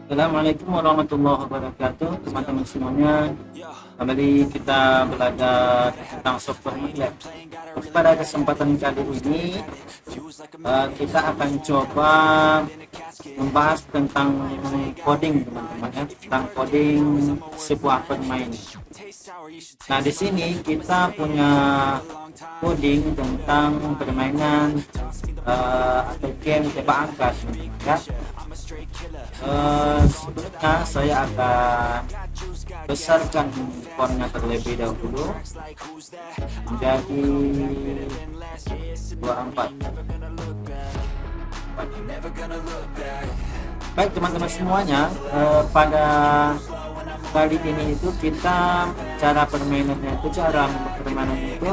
Assalamualaikum warahmatullahi wabarakatuh, teman-teman semuanya. Kembali kita belajar tentang software MATLAB. Pada kesempatan kali ini kita akan coba membahas tentang coding, teman-teman, ya, tentang coding sebuah permainan. Nah, di sini kita punya coding tentang permainan atau game tebak angka, ya. Sebelumnya saya akan besarkan fontnya terlebih dahulu menjadi 24. Baik teman-teman semuanya, pada kali ini itu kita cara permainannya itu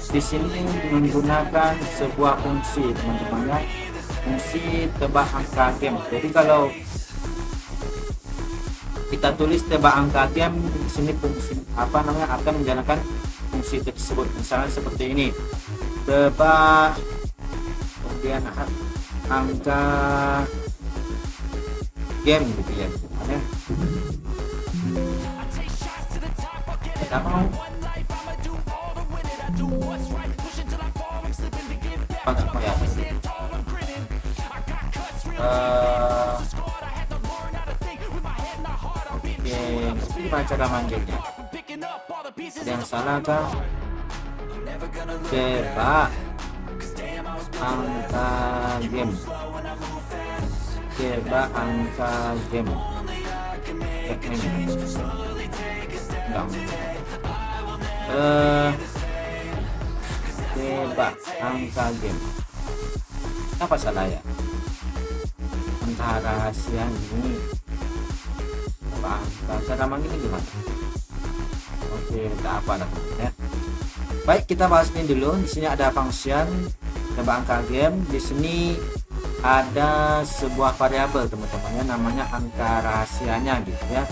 di sini menggunakan sebuah fungsi, teman-teman, ya, fungsi tebak angka game. Jadi kalau kita tulis tebak angka game, di sini fungsi akan menjalankan fungsi tersebut. Misalnya seperti ini, tebak kemudian angka game gitu ya. Kita mau ya. Gimana cara manggilnya? Ada yang salah kah? Tebak angka game. Tebak angka game. Tebak angka game. Apa salah ya? Angka rahasia ini. Cara manggilnya gimana? Oke, kita apa ya? Baik, kita bahas ini dulu. Di sini ada function tebak angka game. Di sini ada sebuah variabel, teman-teman, ya, namanya angka rahasianya gitu ya.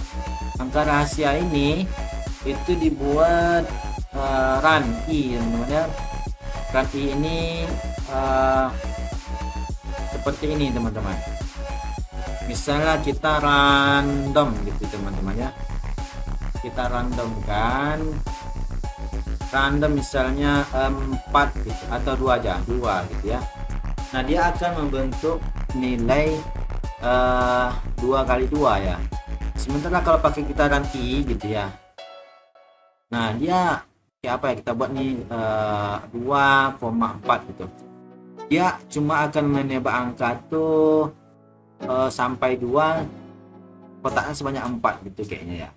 Angka rahasia ini itu dibuat run i, teman-teman, ya. Run i ini seperti ini, teman-teman. Misalnya kita random gitu, teman-teman, ya. Kita randomkan random misalnya 4 gitu, atau 2 aja, 2 gitu ya. Nah, dia akan membentuk nilai 2 kali 2 ya. Sementara kalau pakai kita run i gitu ya. Nah, dia kayak apa ya, kita buat nih 2,4 gitu. Dia cuma akan menebak angka tuh sampai 2, kotaknya sebanyak 4 gitu kayaknya ya.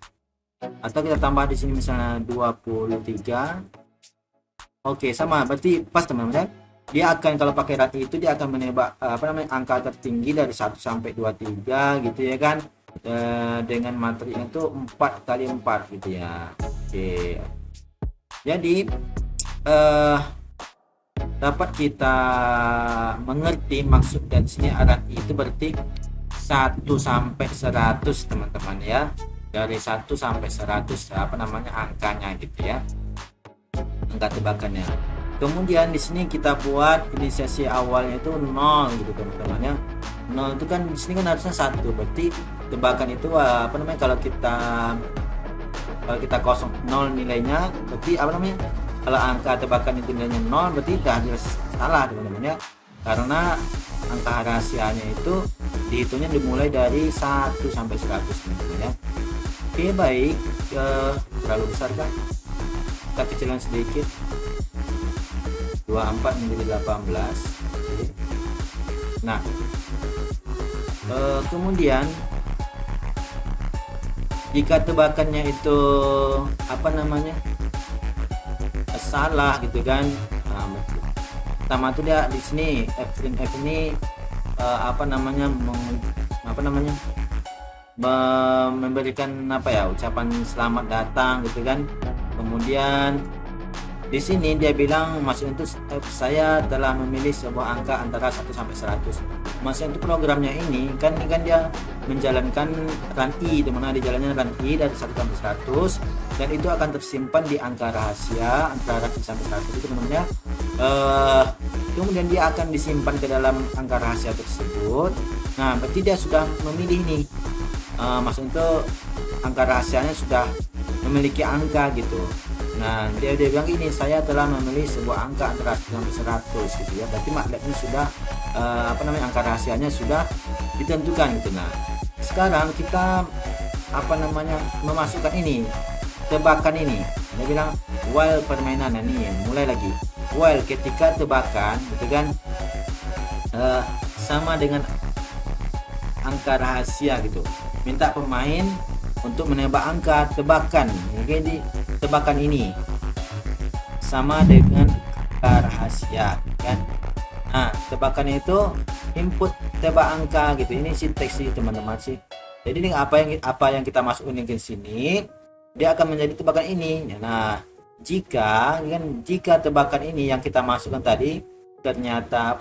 Atau kita tambah di sini misalnya 23. Oke, sama, berarti pas, teman-teman. Dia akan, kalau pakai rati itu dia akan menebak angka tertinggi dari 1 sampai 23 gitu ya kan, dengan materinya itu 4 kali 4 gitu ya. Oke, jadi dapat kita mengerti maksud dan sini arah itu berarti 1 sampai 100, teman-teman, ya. Dari 1 sampai 100 angkanya gitu ya, angka tebakannya. Kemudian di sini kita buat inisiasi awalnya itu 0 gitu, teman-teman, ya. 0 itu kan di sini kan harusnya 1, berarti tebakan itu kalau kita kosong 0 nilainya, berarti kalau angka tebakan itu nilainya 0, berarti dah jelas salah, teman-teman, ya. Karena angka rahasianya itu dihitungnya dimulai dari 1 sampai 100, teman-teman, ya. Oke, baik, terlalu besar kan, kita kecilkan sedikit, 24 menjadi 18. Nah, kemudian jika tebakannya itu salah gitu kan, pertama tuh dia di sini F ini memberikan ucapan selamat datang gitu kan. Kemudian di sini dia bilang maksudnya itu saya telah memilih sebuah angka antara 1 sampai 100. Maksudnya itu programnya ini kan dia menjalankan run i, di mana di jalannya run i dari 1 sampai 100, dan itu akan tersimpan di angka rahasia antara 1 sampai 100 itu, teman-teman, ya. kemudian dia akan disimpan ke dalam angka rahasia tersebut. Nah, berarti dia sudah memilih nih, maksudnya itu angka rahasianya sudah memiliki angka gitu. Nah, dia bilang ini, saya telah memilih sebuah angka antara 1 sampai 100 gitu ya. Berarti MATLAB-nya sudah angka rahasianya sudah ditentukan gitu. Nah, sekarang kita memasukkan ini, tebakan ini. Dia bilang while permainan, ini mulai lagi. While ketika tebakan gitu kan sama dengan angka rahasia gitu. Minta pemain untuk menebak angka tebakan. Jadi tebakan ini sama dengan angka rahasia kan. Nah, tebakan itu input tebak angka gitu. Ini sinteks sih teman-teman sih. Jadi dengan apa yang kita masukin ke sini, dia akan menjadi tebakan ini. Nah, jika tebakan ini yang kita masukkan tadi ternyata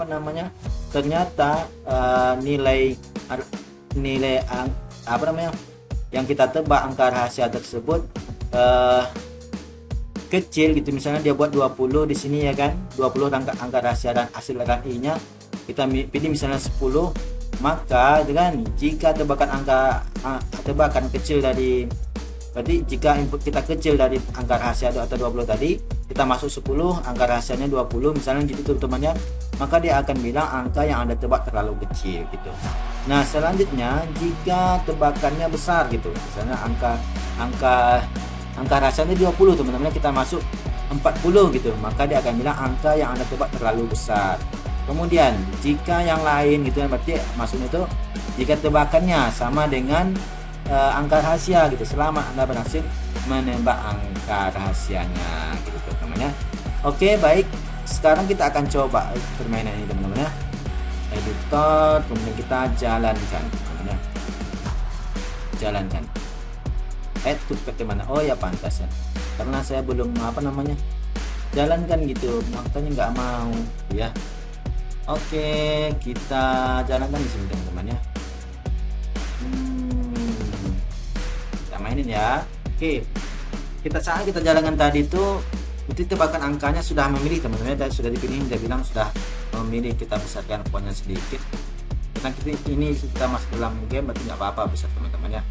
nilai yang kita tebak angka rahasia tersebut kecil gitu, misalnya dia buat 20 di sini ya kan, 20 angka rahasia dan hasil RI-nya kita pilih misalnya 10, maka dengan jika tebakan kecil dari, berarti jika input kita kecil dari angka rahasia atau 20 tadi, kita masuk 10, angka rahasianya 20 misalnya gitu teman-teman, maka dia akan bilang angka yang Anda tebak terlalu kecil gitu. Nah, selanjutnya jika tebakannya besar gitu, misalnya angka rahasianya 20 teman-teman, kita masuk 40 gitu, maka dia akan bilang angka yang Anda tebak terlalu besar. Kemudian jika yang lain gitu, berarti maksudnya itu jika tebakannya sama dengan angka rahasia gitu, selama Anda berhasil menembak angka rahasianya gitu teman-teman ya. Oke, baik, sekarang kita akan coba permainan ini teman-teman ya. Editor, kemudian kita jalankan teman-teman ya. Jalankan add to bagaimana, oh ya pantas ya, karena saya belum jalankan gitu, makanya nggak mau ya. Oke, kita jalankan di sini teman-teman ya. Kita mainin ya. Oke, saat kita jalankan tadi itu tebakan angkanya sudah memilih teman-teman, dan sudah dipilih, dia bilang sudah memilih. Kita besarkan fontnya sedikit, karena ini kita masuk dalam game, berarti nggak apa-apa besar teman-teman ya.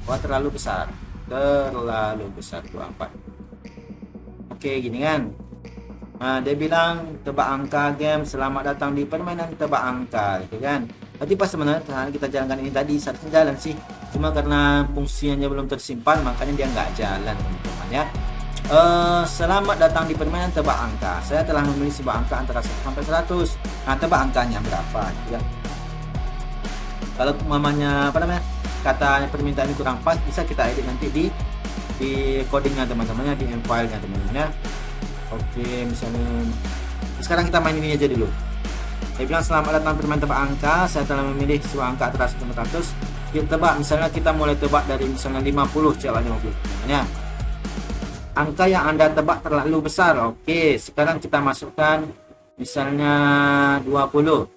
Wah, terlalu besar 24. Oke, gini kan. Nah, dia bilang tebak angka game, selamat datang di permainan tebak angka gitu kan. Berarti pas sebenarnya kita jalankan ini tadi seharusnya jalan sih, cuma karena fungsinya belum tersimpan makanya dia nggak jalan teman-teman ya. Selamat datang di permainan tebak angka, saya telah memilih sebuah angka antara 1 sampai 100. Nah, tebak angkanya berapa gitu ya. Kalau mamanya kata permintaan ini kurang pas, bisa kita edit nanti di codingnya teman-teman ya, di file-nya teman-teman ya. Oke, misalnya sekarang kita main ini aja dulu. Dia bilang selamat datang permainan tebak angka, saya telah memilih sebuah angka antara 1 sampai 100. Kita tebak, misalnya kita mulai tebak dari misalnya 50, coba 50 ya. Angka yang Anda tebak terlalu besar. Oke, sekarang kita masukkan misalnya 20.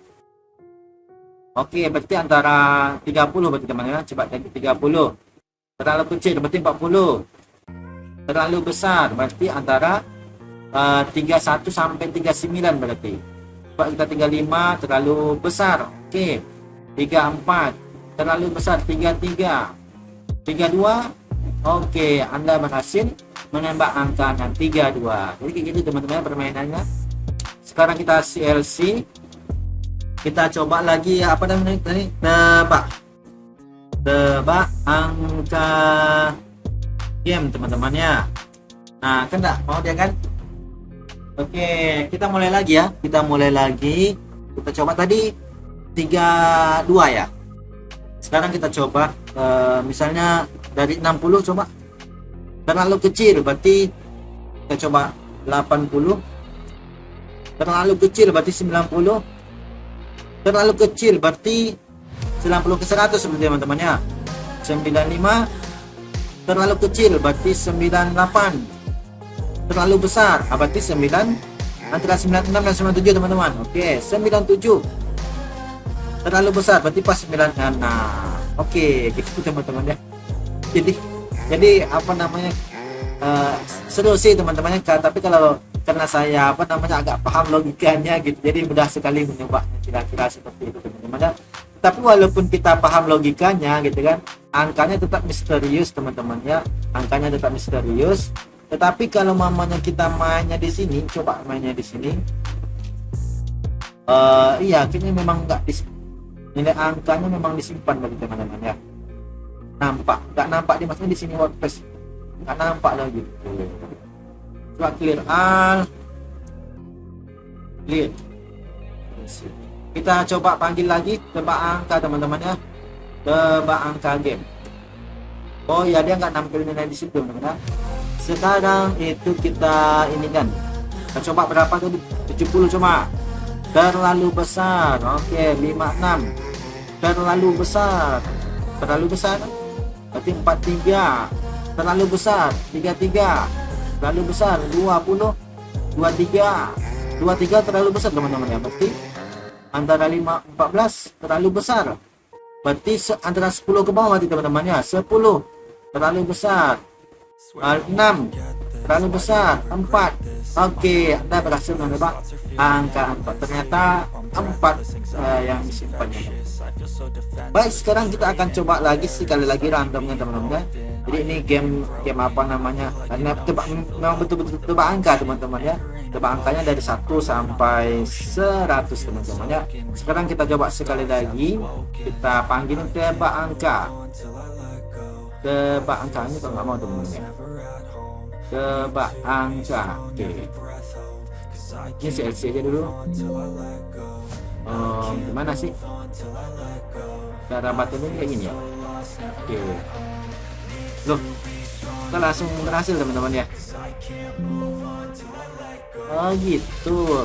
Oke, berarti antara 30 berarti teman-teman, coba 30. Terlalu kecil berarti 40. Terlalu besar berarti antara 31 sampai 39 berarti. Coba kita 35, terlalu besar. Oke. 34, terlalu besar. 33, 32. Oke, Anda berhasil menembak angka 32. Jadi kayak gitu teman-teman permainannya. Sekarang kita CLC. Kita coba lagi ya, tadi tebak angka game teman-teman ya. Nah, kan enggak mau dia kan. Oke, kita mulai lagi ya. Kita coba tadi 32 ya. Sekarang kita coba misalnya dari 60, coba terlalu kecil berarti kita coba 80. Terlalu kecil berarti 90. Terlalu kecil berarti 90 ke 100 seperti teman-teman ya. 95. Terlalu kecil berarti 98. Terlalu besar berarti 9, antara 96 dan 97 teman-teman. Oke, 97. Terlalu besar berarti pas 9. Nah, oke, gitu teman-teman ya. Jadi seru sih teman-teman ya, tapi kalau karena saya apa namanya agak paham logikanya gitu, jadi mudah sekali menebaknya kira-kira seperti itu teman-teman ya. Tapi walaupun kita paham logikanya gitu kan, angkanya tetap misterius teman-teman ya, angkanya tetap misterius. Tetapi kalau mamanya kita mainnya di sini, coba mainnya di sini, iya kayaknya memang nggak nilai angkanya memang disimpan bagi teman-teman ya. Nggak nampak di maksudnya di sini WordPress nggak nampak lagi gitu. Coba clear all, clear. Kita coba panggil lagi tebak angka teman-teman ya, tebak angka game. Oh ya, dia nggak nampil nilai di situ teman-teman. Sekarang itu kita ini kan, kita coba berapa tadi, 70 cuma terlalu besar. Oke, 56 terlalu besar, berarti 43 terlalu besar, 33 terlalu besar, 20 23 terlalu besar teman-teman ya, berarti antara 14 terlalu besar, berarti antara 10 ke bawah teman-teman ya. 10 terlalu besar, 6 terlalu besar, 4. Oke, Anda berhasil menebak angka 4. Ternyata 4 yang disimpannya. Baik, sekarang kita akan coba lagi sekali lagi randomnya teman-teman. Jadi ini game apa namanya? Karena memang betul-betul tebak angka teman-teman ya. Tebak angkanya dari 1 sampai 100 teman-teman ya. Sekarang kita coba sekali lagi. Kita panggil tebak angka. Tebak angkanya kalau nggak mau teman-teman ya. Tebak angka. Oke. Ini CLC aja dulu. Gimana sih cara batunya kayak gini ya? Oke. Loh, kita langsung berhasil teman-teman ya. Oh gitu.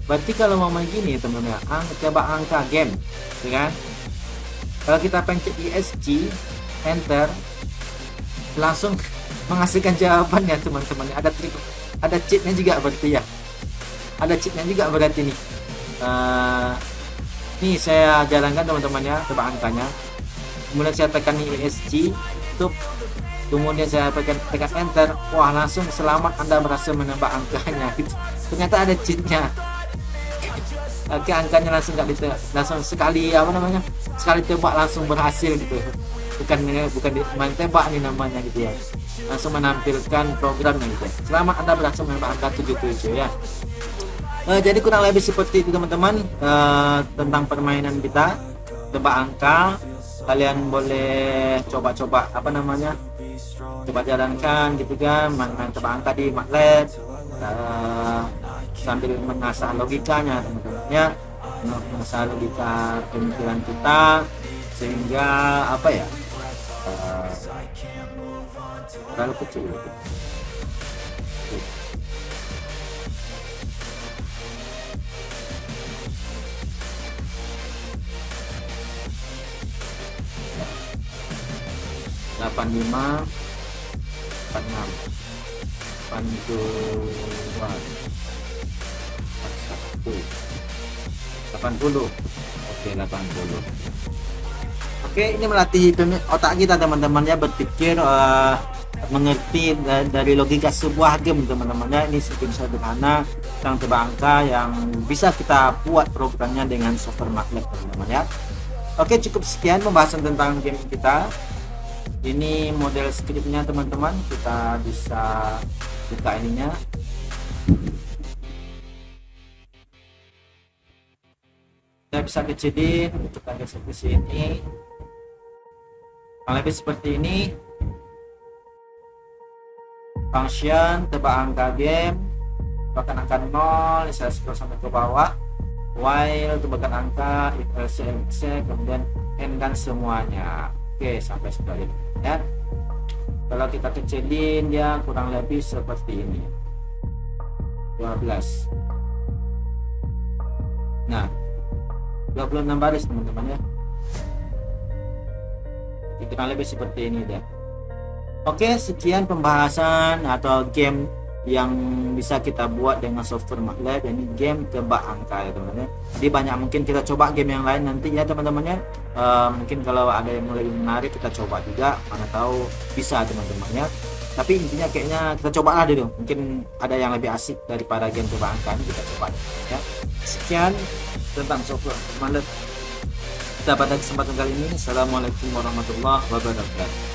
Berarti kalau mau main gini teman-teman ya, tebak angka game, ya kan? Kalau kita pencet ESC enter, langsung menghasilkan jawabannya teman-teman. Ada cheatnya juga berarti ya. Ada cheatnya juga berarti nih. Nih saya jalankan teman-teman ya tebak angkanya. Kemudian saya tekan ESC, tutup. Kemudian saya tekan enter. Wah, langsung selamat, Anda berhasil menebak angkanya gitu. Ternyata ada cheatnya. Oke, angkanya langsung langsung sekali apa namanya? Sekali tebak langsung berhasil gitu. Bukan main tebak nih namanya gitu ya. Langsung menampilkan programnya gitu. Selamat, Anda berhasil menebak angka 77 ya. Jadi kurang lebih seperti itu teman-teman, tentang permainan kita tebak angka. Kalian boleh coba-coba apa namanya, coba jalankan gitu kan, main tebak angka di MATLAB, sambil mengasah logikanya teman-teman ya, mengasah logika pemikiran kita sehingga apa ya, terlalu kecil gitu. Delapan lima, 46, 82, 80. Oke, 80. Oke, ini melatih otak kita teman-teman ya, berpikir, mengerti dari logika sebuah game teman-teman ya. Ini game sederhana tentang tebak angka yang bisa kita buat programnya dengan software MATLAB teman-teman ya. Oke, cukup sekian pembahasan tentang game kita. Ini model scriptnya teman-teman, kita bisa buka ininya. Kita bisa kecilin, kita geser ke sini. Lebih seperti ini. Function tebak angka game, tebakan angka 0, saya scroll sampai ke bawah. While tebakan angka, if else, kemudian end dan semuanya. Oke, sampai seperti ini ya. Kalau kita kecilin dia kurang lebih seperti ini, 12. Nah, 26 baris teman-teman ya. Jadi kurang lebih seperti ini ya. Oke, sekian pembahasan atau game yang bisa kita buat dengan software MATLAB. Ini game tebak angka ya teman-teman. Jadi banyak, mungkin kita coba game yang lain nanti ya teman-teman ya. Mungkin kalau ada yang lebih menarik kita coba juga, mana tahu bisa teman-teman ya. Tapi intinya kayaknya kita cobalah dulu, mungkin ada yang lebih asik daripada game tebak angka ini, kita coba ya. Sekian tentang software Malet kita pada kesempatan kali ini. Assalamualaikum warahmatullahi wabarakatuh.